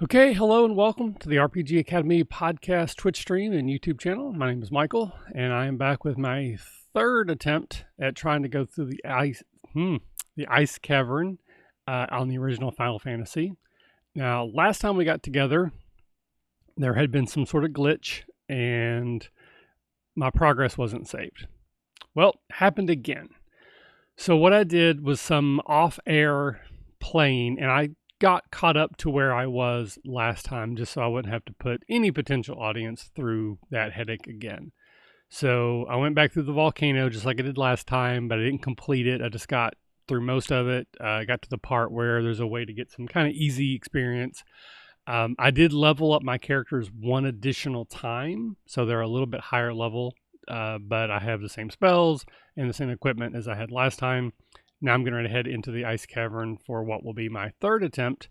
Okay, hello and welcome to the RPG Academy podcast, Twitch stream, and YouTube channel. My name is Michael, and I am back with my third attempt at trying to go through the Ice Cavern on the original Final Fantasy. Now, last time we got together, there had been some sort of glitch, and my progress wasn't saved. Well, happened again. So what I did was some off-air playing, and I got caught up to where I was last time just so I wouldn't have to put any potential audience through that headache again. So I went back through the volcano just like I did last time, but I didn't complete it. I just got through most of it. I got to the part where there's a way to get some kind of easy experience. I did level up my characters one additional time, so they're a little bit higher level, but I have the same spells and the same equipment as I had last time. Now I'm going to head into the Ice Cavern for what will be my third attempt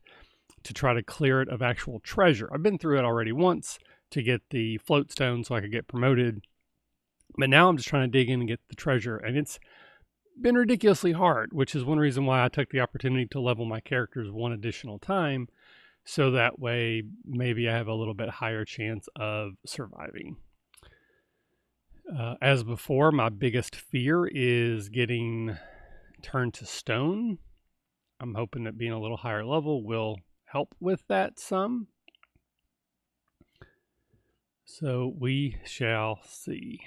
to try to clear it of actual treasure. I've been through it already once to get the float stone so I could get promoted, but now I'm just trying to dig in and get the treasure, and it's been ridiculously hard, which is one reason why I took the opportunity to level my characters one additional time, so that way maybe I have a little bit higher chance of surviving. As before, my biggest fear is getting turned to stone. I'm hoping that being a little higher level will help with that some. So we shall see.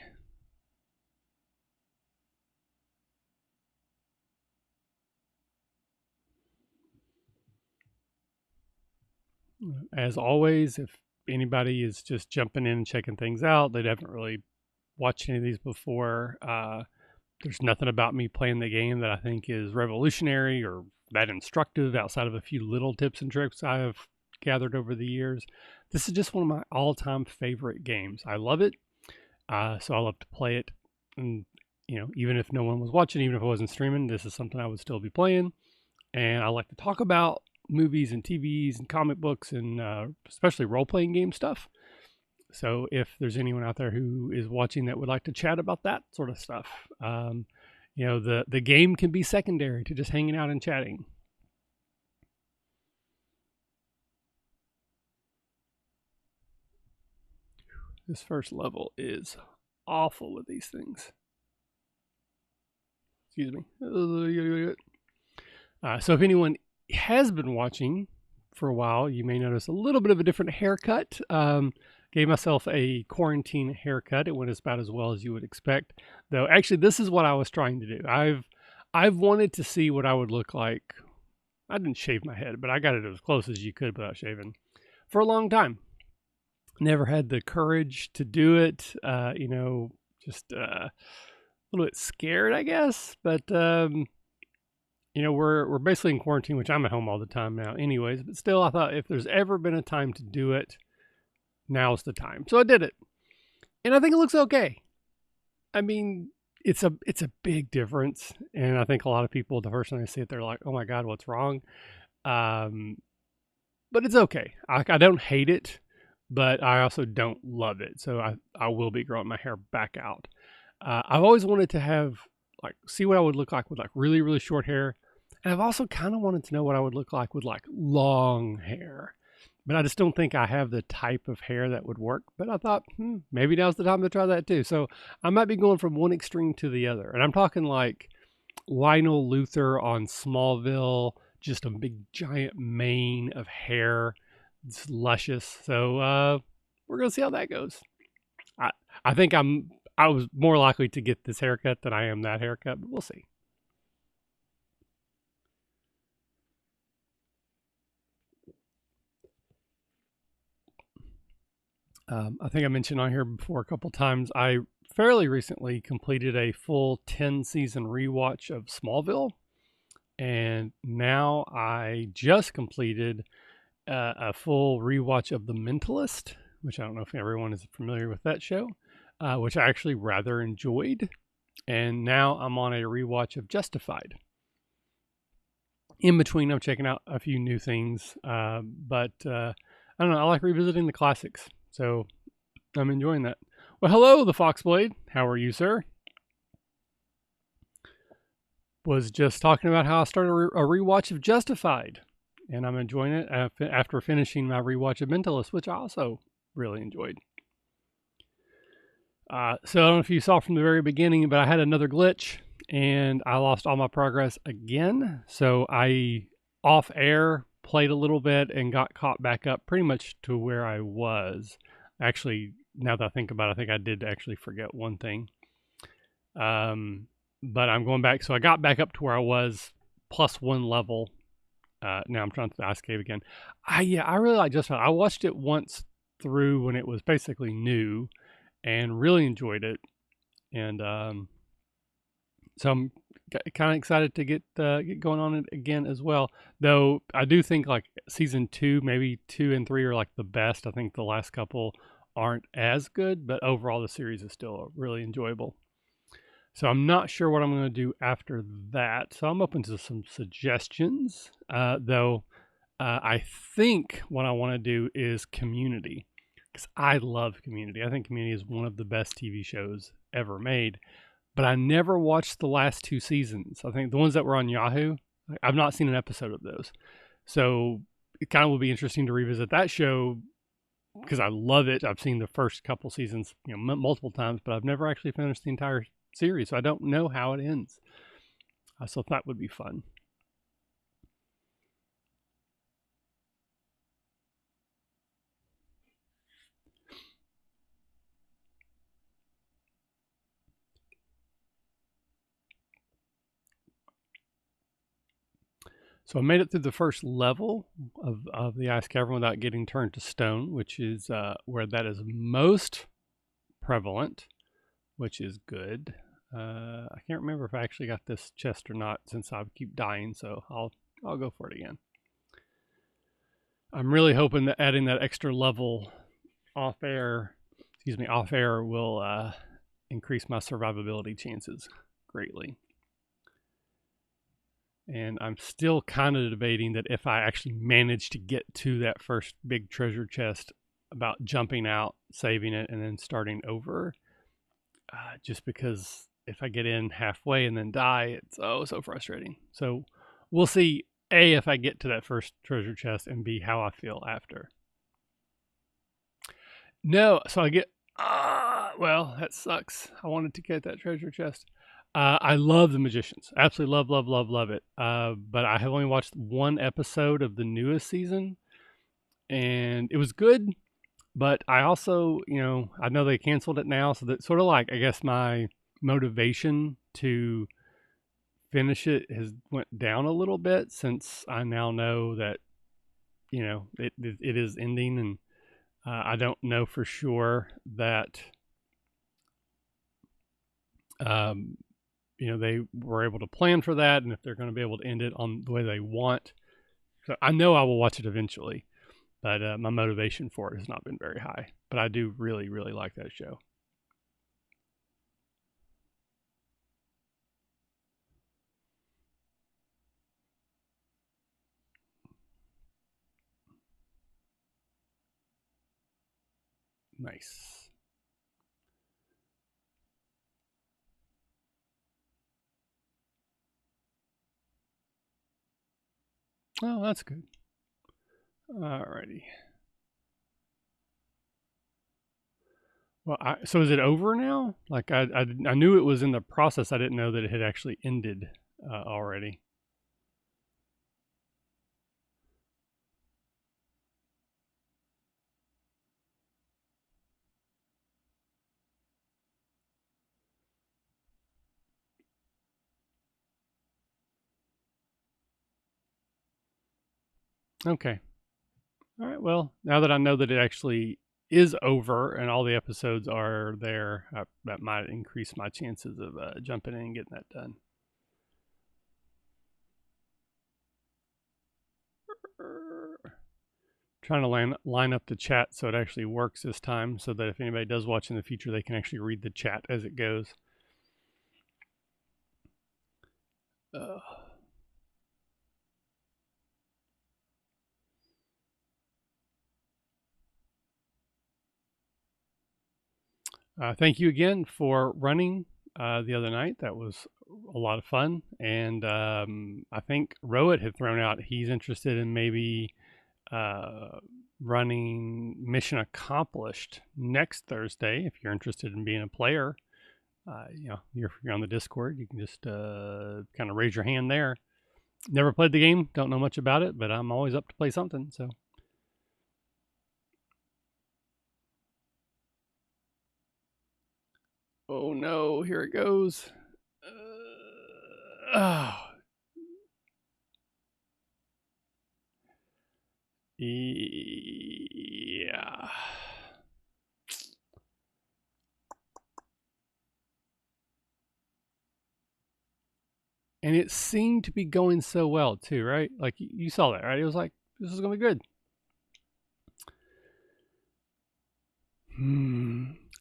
As always, if anybody is just jumping in and checking things out, they haven't really watched any of these before, there's nothing about me playing the game that I think is revolutionary or that instructive outside of a few little tips and tricks I have gathered over the years. This is just one of my all-time favorite games. I love it, so I love to play it. And even if no one was watching, even if I wasn't streaming, this is something I would still be playing. And I like to talk about movies and TVs and comic books and especially role-playing game stuff. So if there's anyone out there who is watching that would like to chat about that sort of stuff, the game can be secondary to just hanging out and chatting. This first level is awful with these things. Excuse me. So if anyone has been watching for a while, you may notice a little bit of a different haircut. Gave myself a quarantine haircut. It went about as well as you would expect. Though actually this is what I was trying to do. I've wanted to see what I would look like. I didn't shave my head, but I got it as close as you could without shaving for a long time. Never had the courage to do it. Just a little bit scared, I guess. But we're basically in quarantine, which I'm at home all the time now anyways. But still, I thought if there's ever been a time to do it, now's the time. So I did it. And I think it looks okay. I mean, it's a big difference. And I think a lot of people, the first time they see it, they're like, oh my God, what's wrong? But it's okay. I don't hate it, but I also don't love it. So I will be growing my hair back out. I've always wanted to have, see what I would look like with really, really short hair. And I've also kind of wanted to know what I would look like with long hair. But I just don't think I have the type of hair that would work. But I thought, maybe now's the time to try that too. So I might be going from one extreme to the other. And I'm talking like Lionel Luthor on Smallville, just a big giant mane of hair. It's luscious. So we're going to see how that goes. I think I was more likely to get this haircut than I am that haircut, but we'll see. I think I mentioned on here before a couple times, I fairly recently completed a full 10-season rewatch of Smallville. And now I just completed a full rewatch of The Mentalist, which I don't know if everyone is familiar with that show, which I actually rather enjoyed. And now I'm on a rewatch of Justified. In between, I'm checking out a few new things, but I don't know, I like revisiting the classics. So I'm enjoying that. Well, hello, the Foxblade. How are you, sir? Was just talking about how I started a rewatch of Justified. and I'm enjoying it after finishing my rewatch of Mentalist, which I also really enjoyed. So I don't know if you saw from the very beginning, but I had another glitch and I lost all my progress again. So I off air played a little bit and got caught back up pretty much to where I was. Actually, now that I think about it, I think I did actually forget one thing. But I'm going back. So I got back up to where I was plus one level. Now I'm trying to the Ice Cave again. I really like Just I watched it once through when it was basically new and really enjoyed it. And so I'm kind of excited to get going on it again as well. Though I do think like season 2, maybe 2 and 3 are like the best. I think the last couple aren't as good, but overall the series is still really enjoyable. So I'm not sure what I'm going to do after that. So I'm open to some suggestions. Though I think what I want to do is Community, because I love Community. I think Community is one of the best TV shows ever made. But I never watched the last 2 seasons. I think the ones that were on Yahoo, I've not seen an episode of those. So it kind of will be interesting to revisit that show because I love it. I've seen the first couple seasons, multiple times, but I've never actually finished the entire series, so I don't know how it ends. So that would be fun. So I made it through the first level of the Ice Cavern without getting turned to stone, which is where that is most prevalent, which is good. I can't remember if I actually got this chest or not since I keep dying, so I'll go for it again. I'm really hoping that adding that extra level off air will increase my survivability chances greatly. And I'm still kind of debating that if I actually manage to get to that first big treasure chest, about jumping out, saving it, and then starting over. Just because if I get in halfway and then die, it's so frustrating. So we'll see, A, if I get to that first treasure chest, and B, how I feel after. No, so I get, well, that sucks. I wanted to get that treasure chest. I love The Magicians. Absolutely love it. But I have only watched one episode of the newest season, and it was good. But I also, I know they canceled it now, so that sort of like, I guess my motivation to finish it has went down a little bit since I now know that, it is ending, and I don't know for sure that they were able to plan for that, and if they're going to be able to end it on the way they want. So I know I will watch it eventually, but my motivation for it has not been very high. But I do really, really like that show. Nice. Oh, that's good. Alrighty. Well, so is it over now? Like I knew it was in the process. I didn't know that it had actually ended already. Okay. All right. Well, now that I know that it actually is over and all the episodes are there, that might increase my chances of jumping in and getting that done. Trying to line up the chat so it actually works this time, so that if anybody does watch in the future, they can actually read the chat as it goes. Thank you again for running the other night. That was a lot of fun. And I think Rowett had thrown out he's interested in maybe running Mission Accomplished next Thursday. If you're interested in being a player, you're on the Discord, you can just kind of raise your hand there. Never played the game, don't know much about it, but I'm always up to play something. So. Oh no, here it goes. Oh. Yeah. And it seemed to be going so well too, right? Like you saw that, right? It was like, this is going to be good.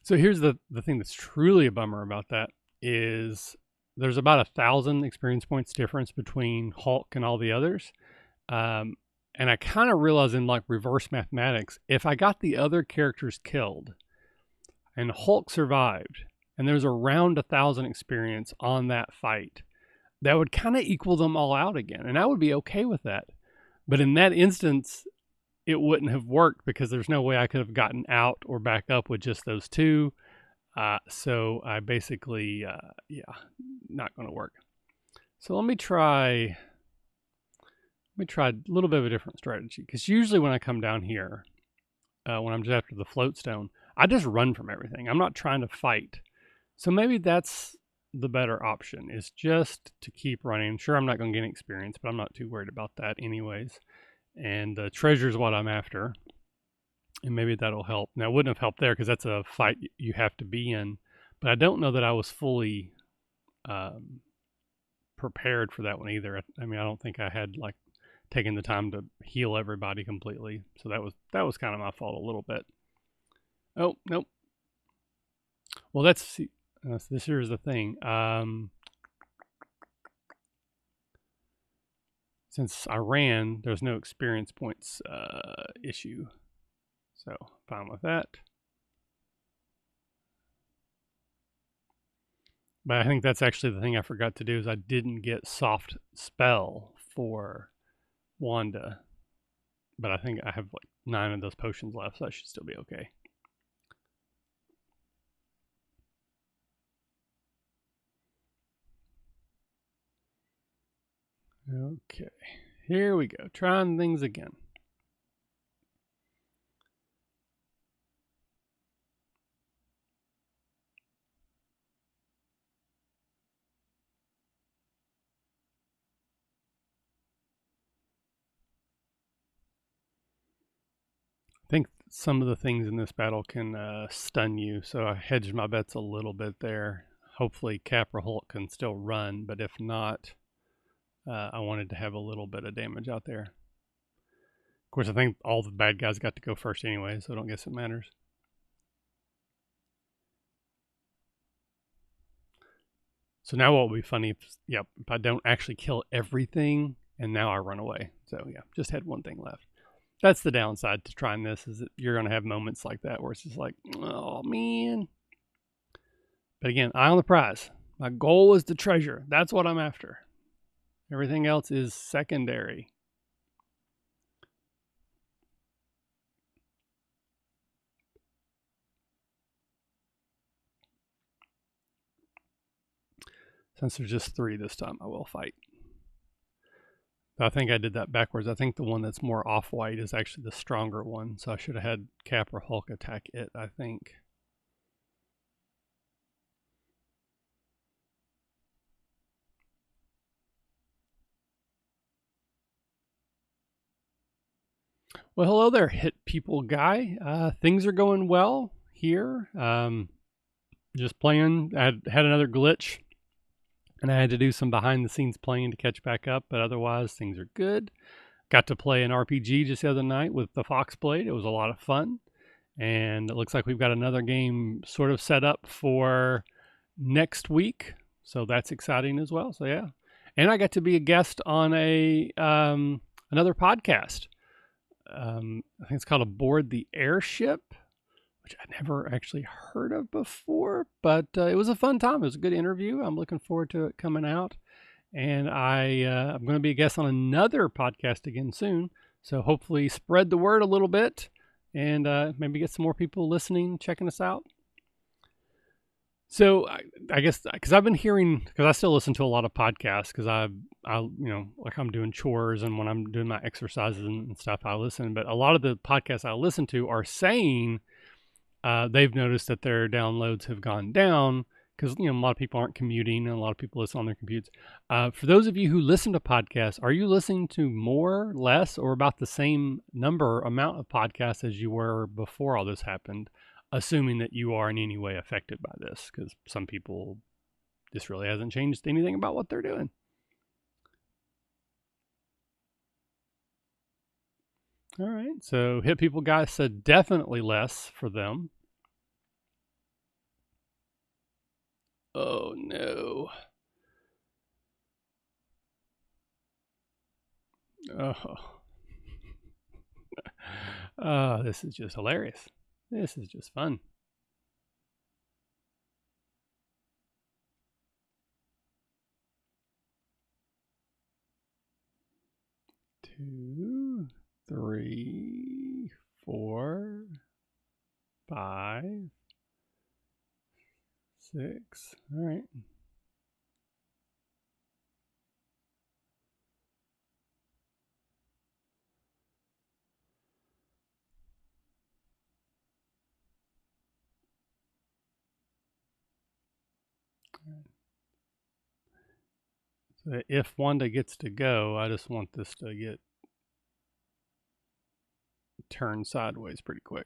So here's the thing that's truly a bummer about that is there's about 1,000 experience points difference between Hulk and all the others. And I kind of realize in like reverse mathematics, if I got the other characters killed and Hulk survived and there's around 1,000 experience on that fight, that would kind of equal them all out again. And I would be okay with that. But in that instance, it wouldn't have worked because there's no way I could have gotten out or back up with just those two. So I basically, not going to work. So let me try a little bit of a different strategy. Because usually when I come down here, when I'm just after the float stone, I just run from everything. I'm not trying to fight. So maybe that's the better option, is just to keep running. Sure, I'm not going to get any experience, but I'm not too worried about that anyways. And the treasure is what I'm after. And maybe that'll help. Now, it wouldn't have helped there because that's a fight you have to be in. But I don't know that I was fully prepared for that one either. I mean, I don't think I had like taken the time to heal everybody completely. So that was kind of my fault a little bit. Oh, nope. Well, this here's the thing. Since I ran, there's no experience points issue. So fine with that. But I think that's actually the thing I forgot to do is I didn't get soft spell for Wanda. But I think I have like 9 of those potions left, so I should still be okay. Okay, here we go. Trying things again. I think some of the things in this battle can stun you, so I hedged my bets a little bit there. Hopefully Capra Hulk can still run, but if not, I wanted to have a little bit of damage out there. Of course, I think all the bad guys got to go first anyway, so I don't guess it matters. So now what would be funny if I don't actually kill everything and now I run away. So yeah, just had one thing left. That's the downside to trying this, is that you're going to have moments like that where it's just like, oh man. But again, eye on the prize. My goal is the treasure. That's what I'm after. Everything else is secondary. Since there's just 3 this time, I will fight. I think I did that backwards. I think the one that's more off-white is actually the stronger one. So I should have had Cap or Hulk attack it, I think. Well, hello there, Hit People guy. Things are going well here. Just playing. I had another glitch, and I had to do some behind-the-scenes playing to catch back up, but otherwise things are good. Got to play an RPG just the other night with the Foxblade. It was a lot of fun, and it looks like we've got another game sort of set up for next week, so that's exciting as well. So yeah, and I got to be a guest on another podcast. I think it's called Aboard the Airship which I never actually heard of before, but it was a fun time. It was a good interview. I'm looking forward to it coming out. And I'm going to be a guest on another podcast again soon. So hopefully spread the word a little bit and maybe get some more people listening, checking us out. So I guess because I've been hearing, because I still listen to a lot of podcasts because like I'm doing chores and when I'm doing my exercises and stuff, I listen. But a lot of the podcasts I listen to are saying they've noticed that their downloads have gone down because a lot of people aren't commuting and a lot of people listen on their computers. For those of you who listen to podcasts, are you listening to more, less, or about the same amount of podcasts as you were before all this happened? Assuming that you are in any way affected by this, because some people, this really hasn't changed anything about what they're doing. All right, so Hit People Guy said definitely less for them. Oh no. Oh, this is just hilarious. This is just fun. Two, three, 4, 5, 6. All right. So if Wanda gets to go, I just want this to get turned sideways pretty quick.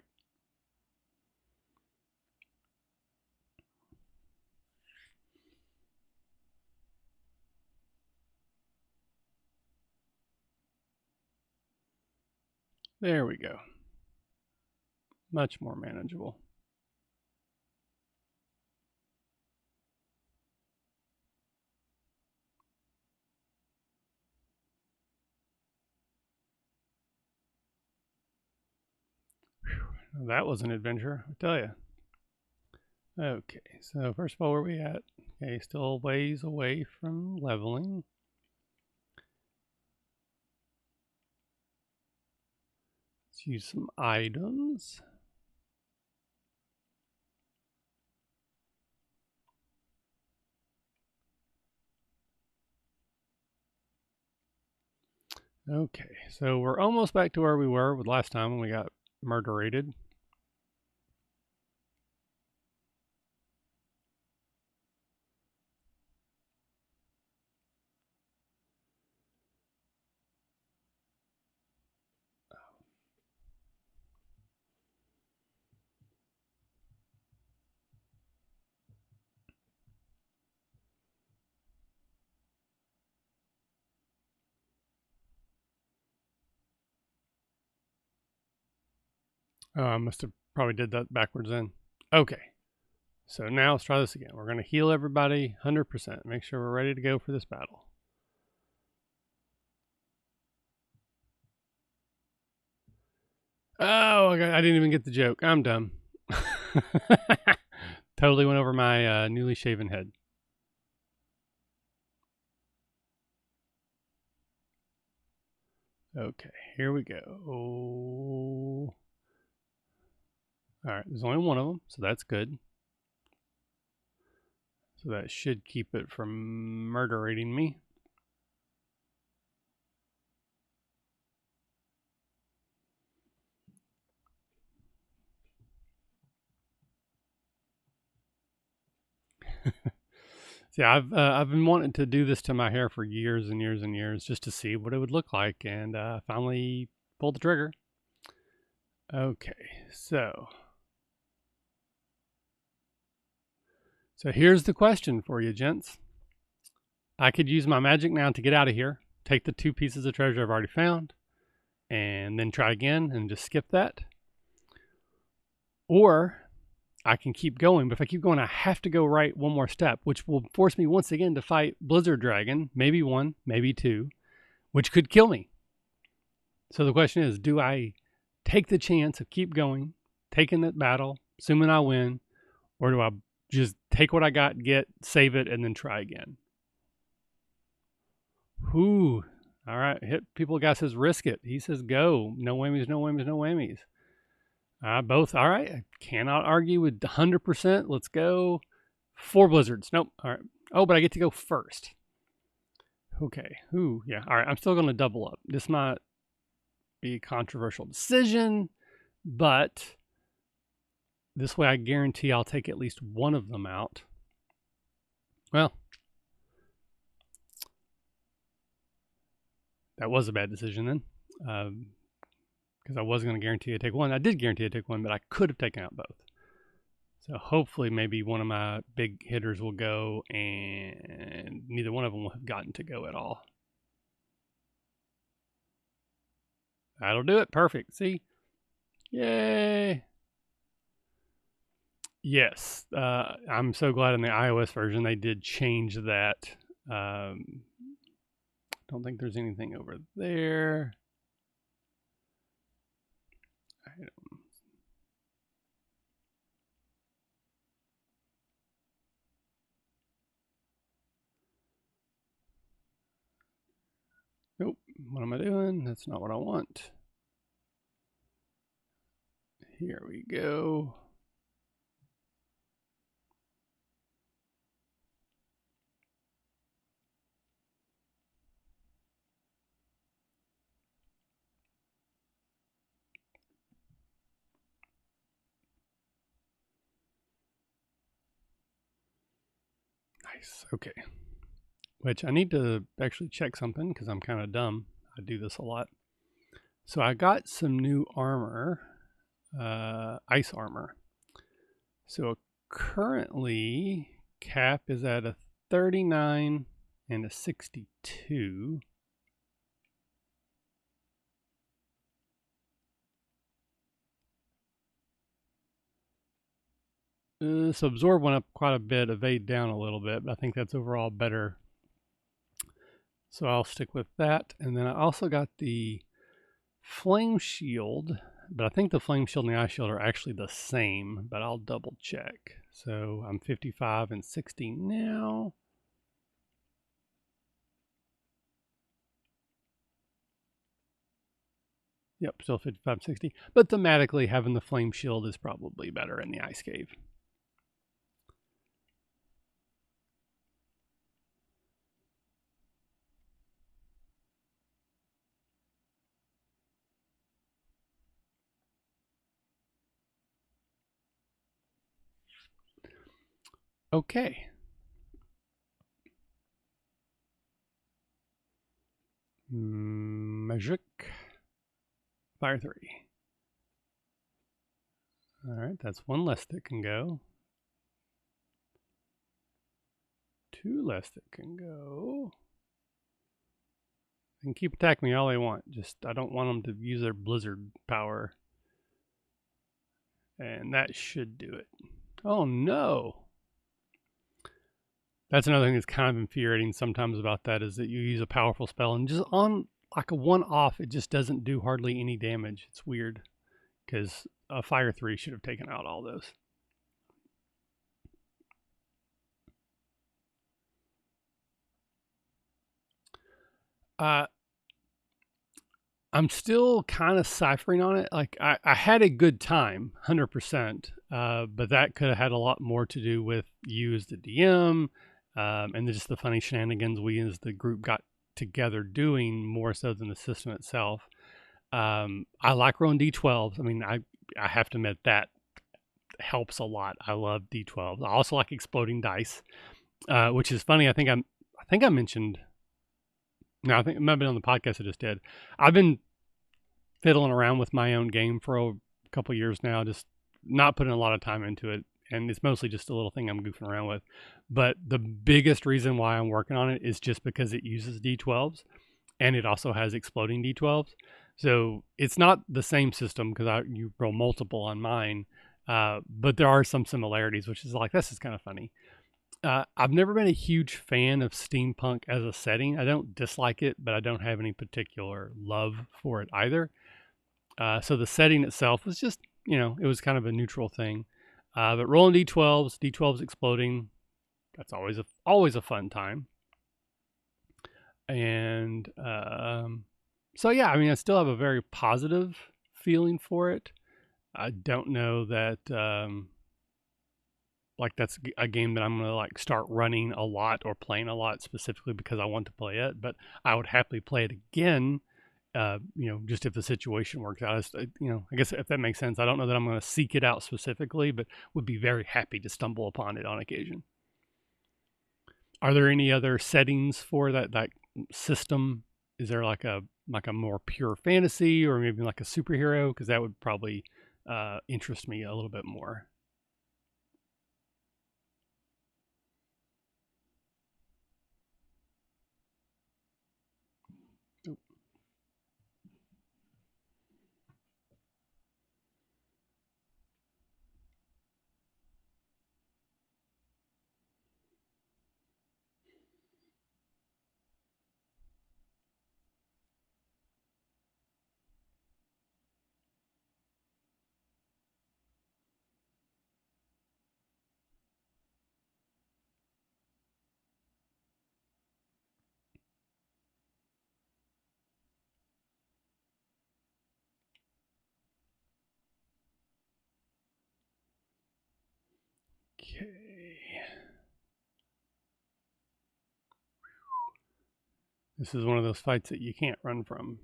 There we go. Much more manageable. Whew, that was an adventure, I tell you. Okay, so first of all, where are we at? Okay, still ways away from leveling. Let's use some items. Okay, so we're almost back to where we were with last time when we got murderated. Oh, I must have probably did that backwards then. Okay, so now let's try this again. We're going to heal everybody 100%. Make sure we're ready to go for this battle. Oh, I didn't even get the joke. I'm dumb. Totally went over my newly shaven head. Okay, here we go. Oh. All right, there's only one of them, so that's good. So that should keep it from murderating me. See, I've been wanting to do this to my hair for years and years and years just to see what it would look like, and finally pulled the trigger. Okay, so here's the question for you, gents. I could use my magic now to get out of here, take the 2 pieces of treasure I've already found, and then try again and just skip that. Or I can keep going, but if I keep going, I have to go right one more step, which will force me once again to fight Blizzard Dragon, maybe 1, maybe 2, which could kill me. So the question is, do I take the chance of keep going, taking that battle, assuming I win, or do I just take what I got, save it, and then try again? Whoo. All right. Hit people guy says risk it. He says go. No whammies, no whammies, no whammies. Both. All right. I cannot argue with 100%. Let's go. 4 blizzards. Nope. All right. Oh, but I get to go first. Okay. Ooh, yeah. All right. I'm still going to double up. This might be a controversial decision, but this way I guarantee I'll take at least one of them out. Well, that was a bad decision then, because I wasn't going to guarantee I'd take one. I did guarantee I'd take one, but I could have taken out both. So hopefully maybe one of my big hitters will go and neither one of them will have gotten to go at all. That'll do it. Perfect. See? Yay. Yes. I'm so glad in the iOS version they did change that. Don't think there's anything over there. Nope. What am I doing? That's not what I want. Here we go. Nice. Okay. Which I need to actually check something because I'm kind of dumb. I do this a lot. So I got some new armor, ice armor. So currently cap is at a 39 and a 62. So absorb went up quite a bit, evade down a little bit, but I think that's overall better. So I'll stick with that. And then I also got the flame shield, but I think the flame shield and the ice shield are actually the same, but I'll double check. So I'm 55 and 60 now. Yep, still 55, 60. But thematically, having the flame shield is probably better in the ice cave. Okay. Magic. Fire 3. All right, that's one less that can go. 2 less that can go. They can keep attacking me all they want. Just, I don't want them to use their blizzard power. And that should do it. Oh no. That's another thing that's kind of infuriating sometimes about that is that you use a powerful spell and just on like a one-off, it just doesn't do hardly any damage. It's weird because a Fire 3 should have taken out all those. I'm still kind of ciphering on it. Like I had a good time, 100%, but that could have had a lot more to do with you as the DM and just the funny shenanigans we as the group got together doing more so than the system itself. I like rolling D12s. I mean, I have to admit that helps a lot. I love D12s. I also like exploding dice, which is funny. I think I mentioned. No, I think it might have been on the podcast I just did. I've been fiddling around with my own game for a couple years now, just not putting a lot of time into it. And it's mostly just a little thing I'm goofing around with. But the biggest reason why I'm working on it is just because it uses D12s and it also has exploding D12s. So it's not the same system because you roll multiple on mine, but there are some similarities, which is like, this is kind of funny. I've never been a huge fan of steampunk as a setting. I don't dislike it, but I don't have any particular love for it either. So the setting itself was just, it was kind of a neutral thing. But rolling d12s, d12s exploding. That's always a fun time. And so yeah, I mean, I still have a very positive feeling for it. I don't know that like that's a game that I'm gonna like start running a lot or playing a lot specifically because I want to play it. But I would happily play it again. Just if the situation works out. I guess if that makes sense. I don't know that I'm going to seek it out specifically, but would be very happy to stumble upon it on occasion. Are there any other settings for that system? Is there like a more pure fantasy or maybe like a superhero? Because that would probably interest me a little bit more. Okay. This is one of those fights that you can't run from.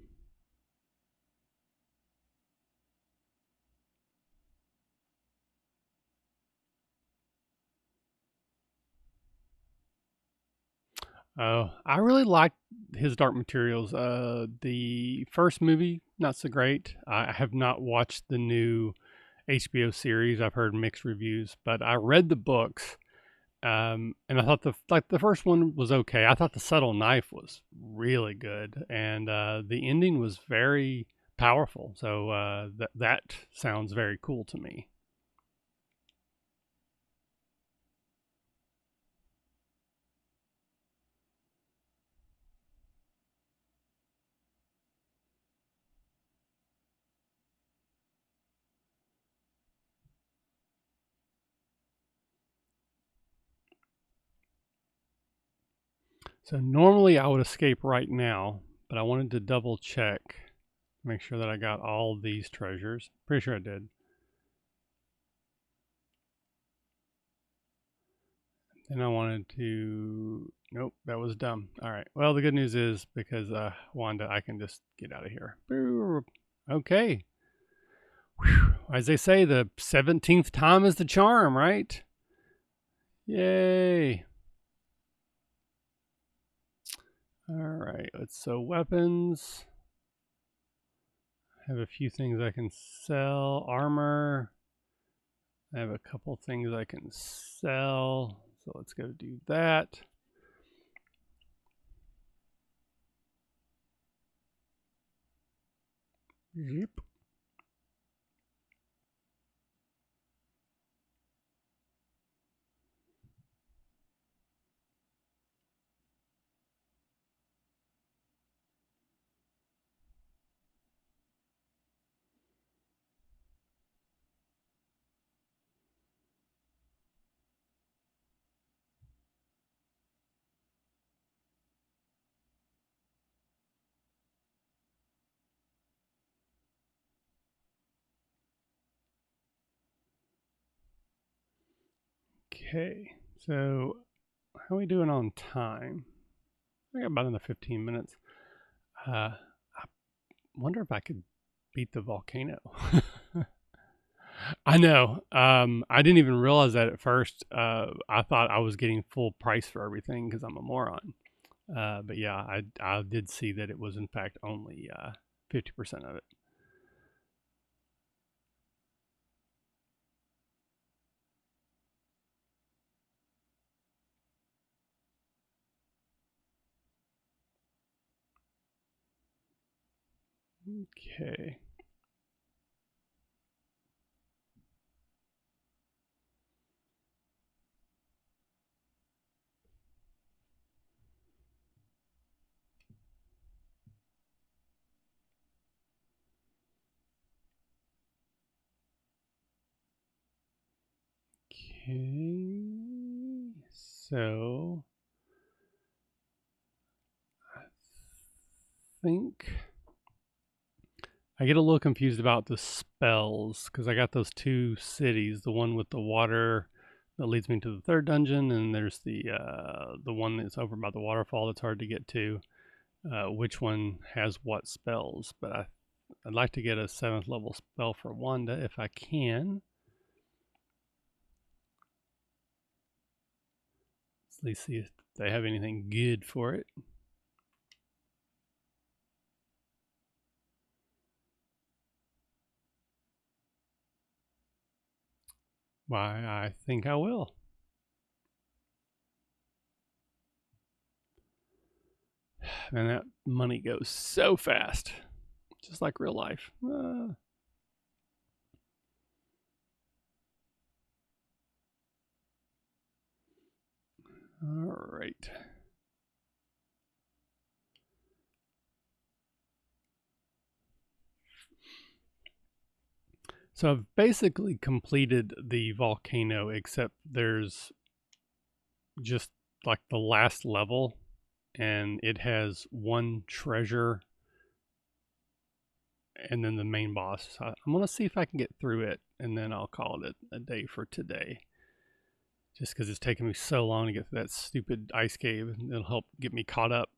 Oh, I really like his Dark Materials. The first movie, not so great. I have not watched the new HBO series. I've heard mixed reviews, but I read the books, and I thought the first one was okay. I thought the Subtle Knife was really good, and the ending was very powerful. So that sounds very cool to me. So normally I would escape right now, but I wanted to double check, make sure that I got all these treasures. Pretty sure I did. And I wanted to, nope, that was dumb. All right. Well, the good news is because Wanda, I can just get out of here. Okay. Whew. As they say, the 17th time is the charm, right? Yay. All right. So weapons. I have a few things I can sell. Armor. I have a couple things I can sell. So let's go do that. Yep. Okay. So how are we doing on time? I got about another 15 minutes. I wonder if I could beat the volcano. I know. I didn't even realize that at first. I thought I was getting full price for everything because I'm a moron. But yeah, I did see that it was in fact only 50% of it. Okay. Okay, so I think I get a little confused about the spells because I got those two cities, the one with the water that leads me to the third dungeon, and there's the one that's over by the waterfall that's hard to get to. Which one has what spells? But I'd like to get a 7th level spell for Wanda if I can. Let's at least see if they have anything good for it. Why, I think I will. And that money goes so fast, just like real life. All right. So I've basically completed the volcano, except there's just like the last level, and it has one treasure and then the main boss. So I'm going to see if I can get through it, and then I'll call it a day for today. Just because it's taken me so long to get through that stupid ice cave, it'll help get me caught up.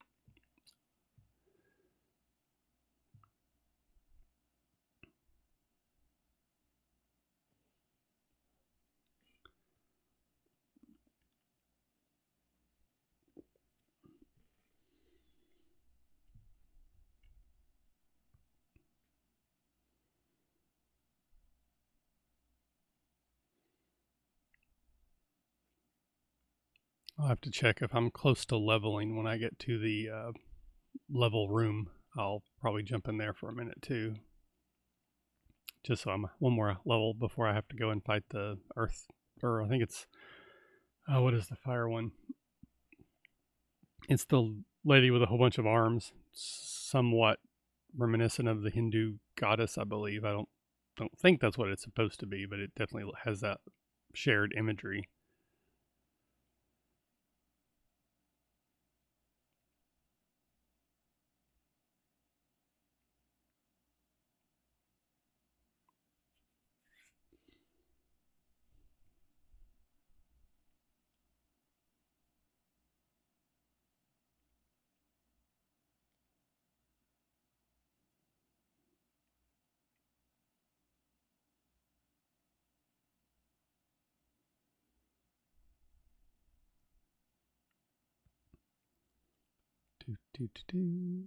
I'll have to check if I'm close to leveling when I get to the level room. I'll probably jump in there for a minute too, just so I'm one more level before I have to go and fight the earth, or I think it's what is the fire one? It's the lady with a whole bunch of arms, somewhat reminiscent of the Hindu goddess, I believe. I don't think that's what it's supposed to be, but it definitely has that shared imagery. Do, do, do, do.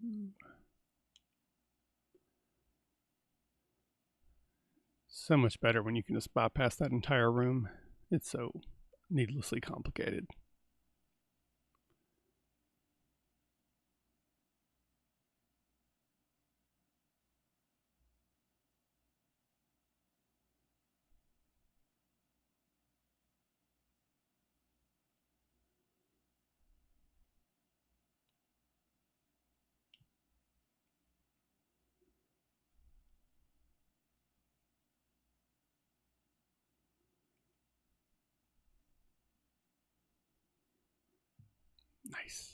So much better when you can just bypass that entire room. It's so needlessly complicated. Nice.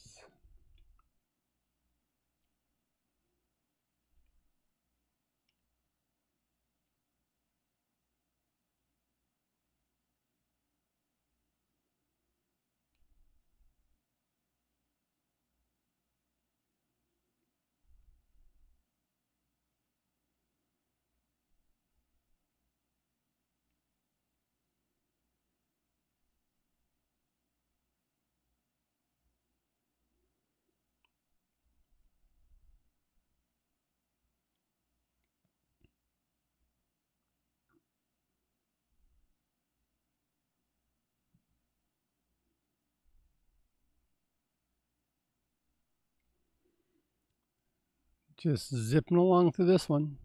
Just zipping along through this one.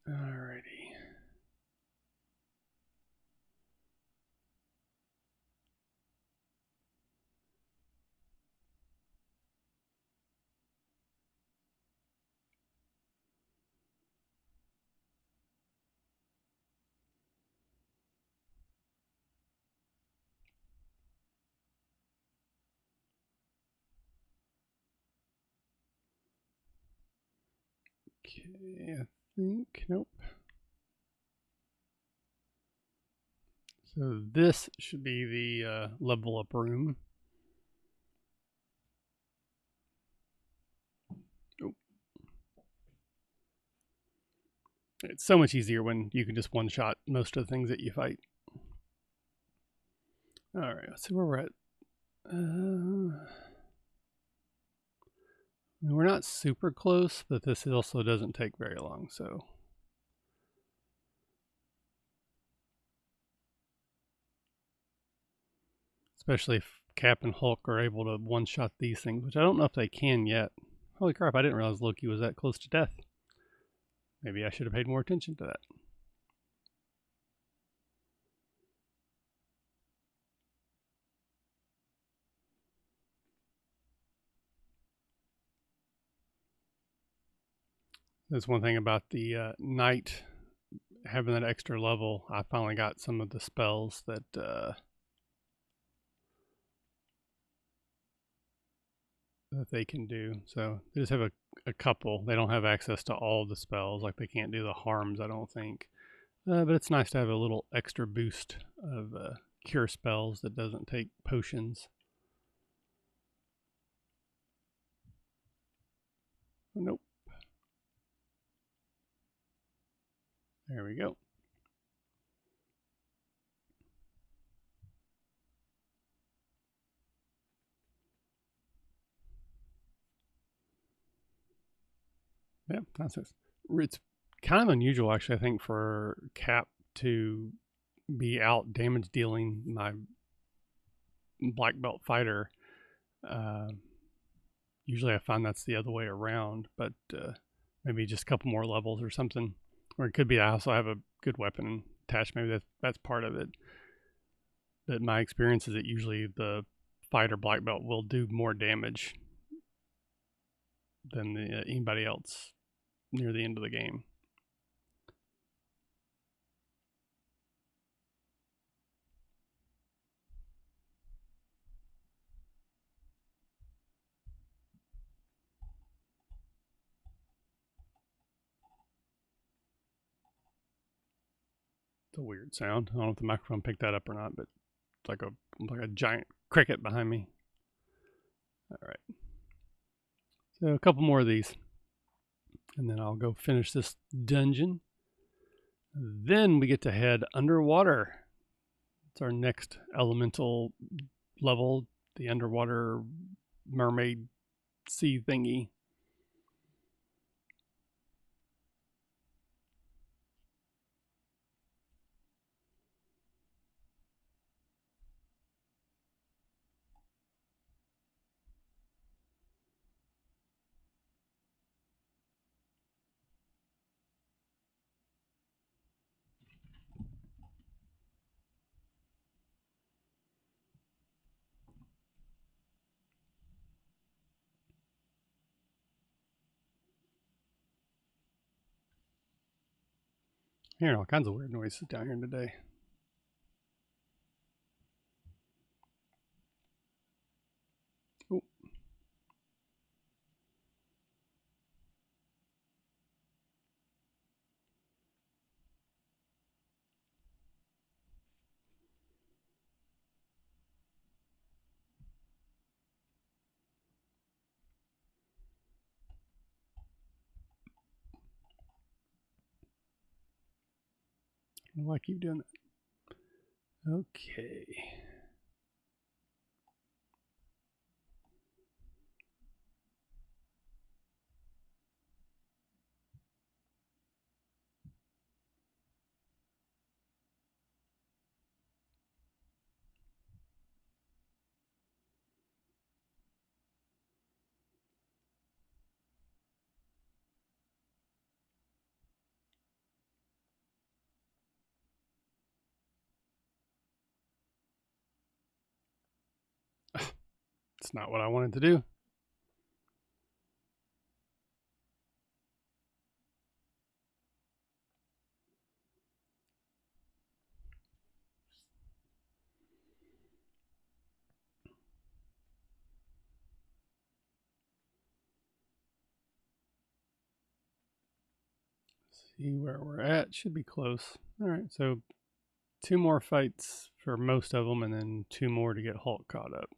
Alrighty. Okay, I think, nope. So this should be the level up room. Oh. It's so much easier when you can just one-shot most of the things that you fight. Alright, let's see where we're at. We're not super close, but this also doesn't take very long, so. Especially if Cap and Hulk are able to one-shot these things, which I don't know if they can yet. Holy crap, I didn't realize Loki was that close to death. Maybe I should have paid more attention to that. That's one thing about the knight having that extra level. I finally got some of the spells that that they can do. So they just have a couple. They don't have access to all the spells. Like they can't do the harms, I don't think. But it's nice to have a little extra boost of cure spells that doesn't take potions. Nope. There we go. Yeah, that's it. It's kind of unusual, actually, I think, for Cap to be out damage dealing my black belt fighter. Uh, Usually I find that's the other way around, but maybe just a couple more levels or something. Or it could be I also have a good weapon attached. Maybe that's part of it. But my experience is that usually the fighter black belt will do more damage than anybody else near the end of the game. It's a weird sound. I don't know if the microphone picked that up or not, but it's like a giant cricket behind me. All right. So a couple more of these, and then I'll go finish this dungeon. Then we get to head underwater. It's our next elemental level, the underwater mermaid sea thingy. Hearing all kinds of weird noises down here today. Oh. I don't know why I keep doing that. Okay. It's not what I wanted to do. See where we're at. Should be close. All right, so 2 more fights for most of them, and then 2 more to get Hulk caught up.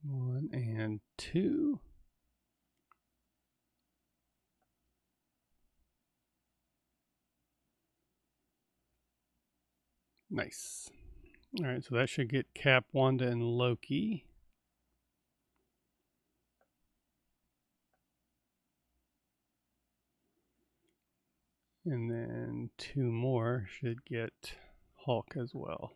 One and two. Nice. All right, so that should get Cap, Wanda, and Loki. And then 2 more should get Hulk as well.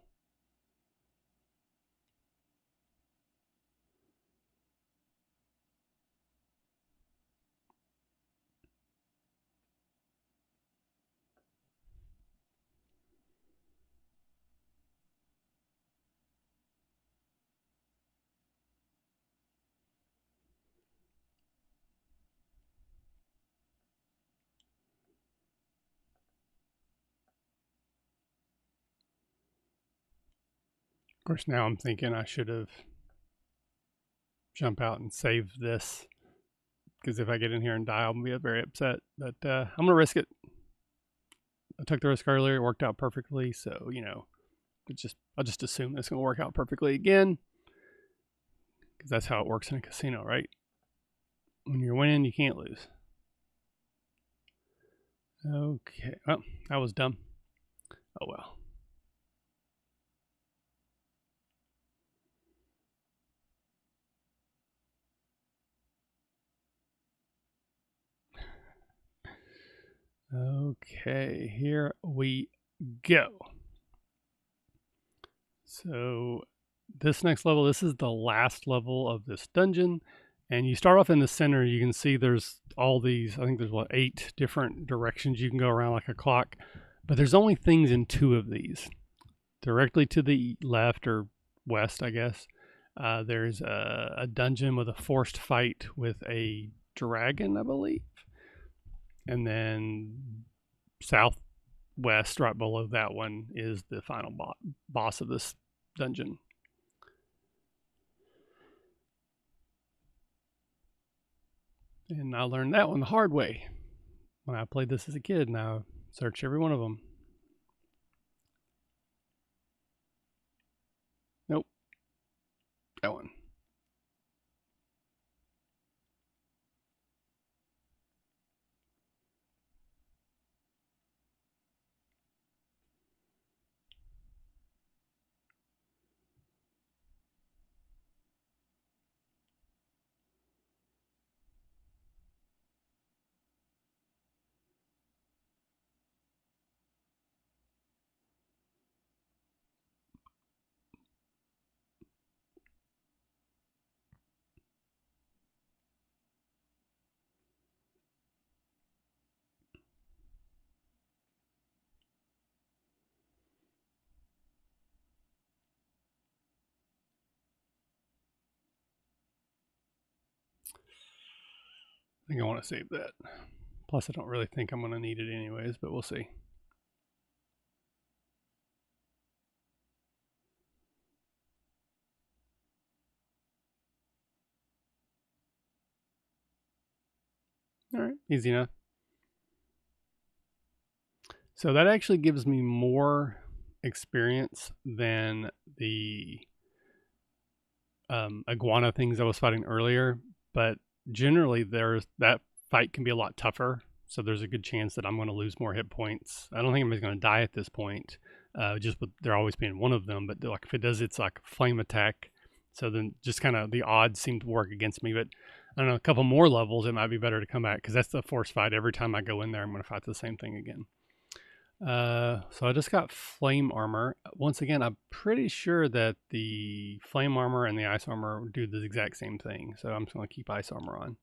Of course, now I'm thinking I should have jumped out and saved this, because if I get in here and die, I'll be very upset. But I'm going to risk it. I took the risk earlier. It worked out perfectly. So, I'll just assume it's going to work out perfectly again, because that's how it works in a casino, right? When you're winning, you can't lose. Okay. Well, that was dumb. Oh, well. Okay, here we go. So this next level, this is the last level of this dungeon. And you start off in the center. You can see there's all these, I think there's 8 different directions you can go around like a clock. But there's only things in 2 of these. Directly to the left or west, I guess, there's a dungeon with a forced fight with a dragon, I believe. And then southwest, right below that one, is the final boss of this dungeon. And I learned that one the hard way when I played this as a kid, and I searched every one of them. Nope. That one. I think I want to save that. Plus, I don't really think I'm going to need it anyways, but we'll see. All right, easy enough. So that actually gives me more experience than the iguana things I was fighting earlier, but generally that fight can be a lot tougher. So there's a good chance that I'm going to lose more hit points. I don't think I'm going to die at this point, just with there always being one of them. But like if it does, it's like flame attack. So then just kind of the odds seem to work against me. But I don't know, a couple more levels, it might be better to come back, because that's the force fight. Every time I go in there, I'm going to fight the same thing again. So I just got flame armor. Once again, I'm pretty sure that the flame armor and the ice armor do the exact same thing. So I'm just going to keep ice armor on.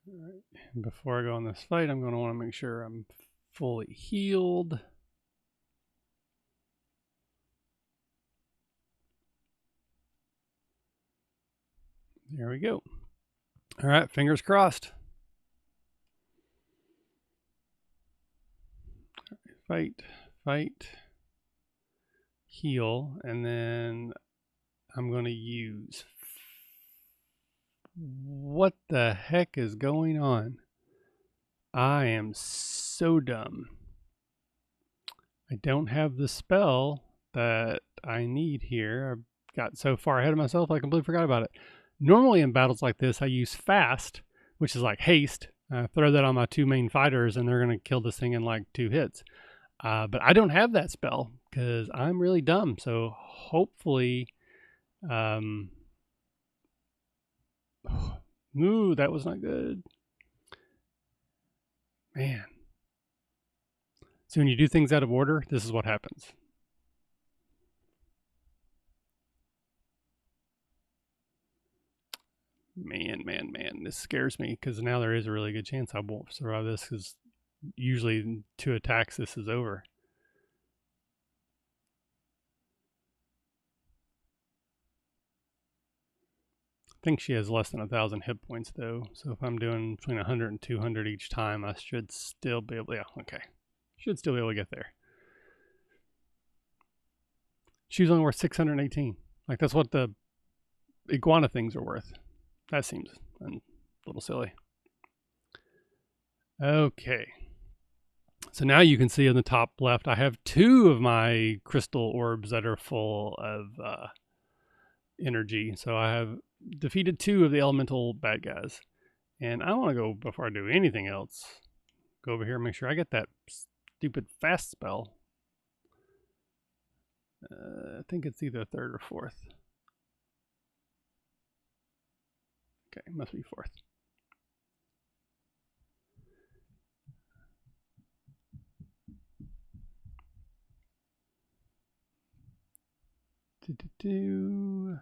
All right. Before I go on this fight, I'm going to want to make sure I'm fully healed. There we go. All right, fingers crossed. Fight, fight, heal, and then I'm going to use... What the heck is going on? I am so dumb. I don't have the spell that I need here. I got so far ahead of myself, I completely forgot about it. Normally in battles like this, I use fast, which is like haste. I throw that on my two main fighters, and they're going to kill this thing in like 2 hits. But I don't have that spell because I'm really dumb. So hopefully... Ooh, that was not good. Man. So when you do things out of order, this is what happens. Man. This scares me because now there is a really good chance I won't survive this because usually in 2 attacks this is over. I think she has less than 1,000 hit points though, so if I'm doing between 100 and 200 each time, I should still be able, yeah, okay. Should still be able to get there. She's only worth 618. Like, that's what the iguana things are worth. That seems a little silly. Okay. So now you can see in the top left, I have 2 of my crystal orbs that are full of energy. So I have defeated 2 of the elemental bad guys. And I want to go, before I do anything else, go over here and make sure I get that stupid fast spell. I think it's either 3rd or 4th. Okay, must be 4th. Do.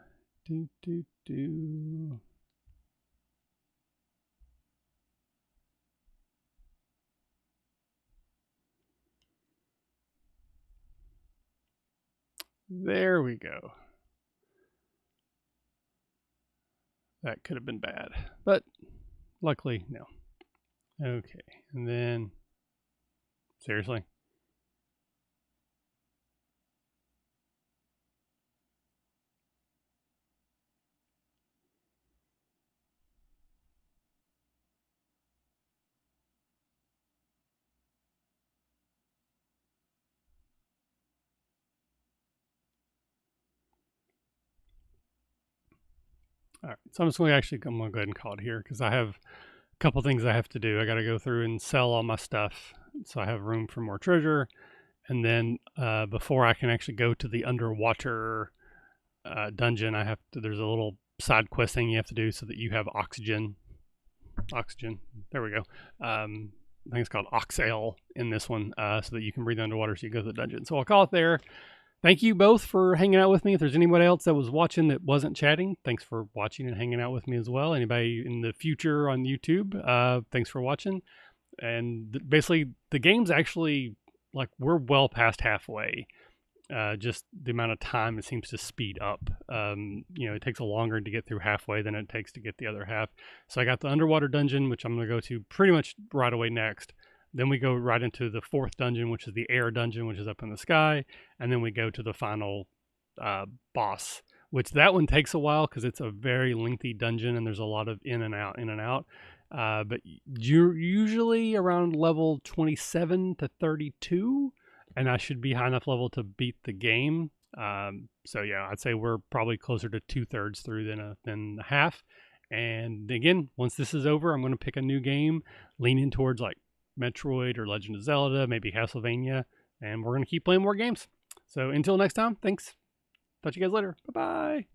There we go. That could have been bad, but luckily, no. Okay, and then, seriously? All right, so I'm just going to go ahead and call it here because I have a couple things I have to do. I got to go through and sell all my stuff so I have room for more treasure. And then before I can actually go to the underwater dungeon, there's a little side quest thing you have to do so that you have oxygen. There we go. I think it's called Oxale in this one, so that you can breathe underwater so you go to the dungeon. So I'll call it there. Thank you both for hanging out with me. If there's anybody else that was watching that wasn't chatting, thanks for watching and hanging out with me as well. Anybody in the future on YouTube, thanks for watching. And basically, the game's actually, like, we're well past halfway. Just the amount of time it seems to speed up. It takes longer to get through halfway than it takes to get the other half. So I got the underwater dungeon, which I'm going to go to pretty much right away next. Then we go right into the 4th dungeon, which is the air dungeon, which is up in the sky. And then we go to the final boss, which that one takes a while because it's a very lengthy dungeon and there's a lot of in and out. But you're usually around level 27 to 32, and I should be high enough level to beat the game. So yeah, I'd say we're probably closer to 2/3 through than half. And again, once this is over, I'm going to pick a new game, leaning towards like Metroid or Legend of Zelda, maybe Castlevania, and we're going to keep playing more games. So until next time, thanks. Talk to you guys later. Bye-bye.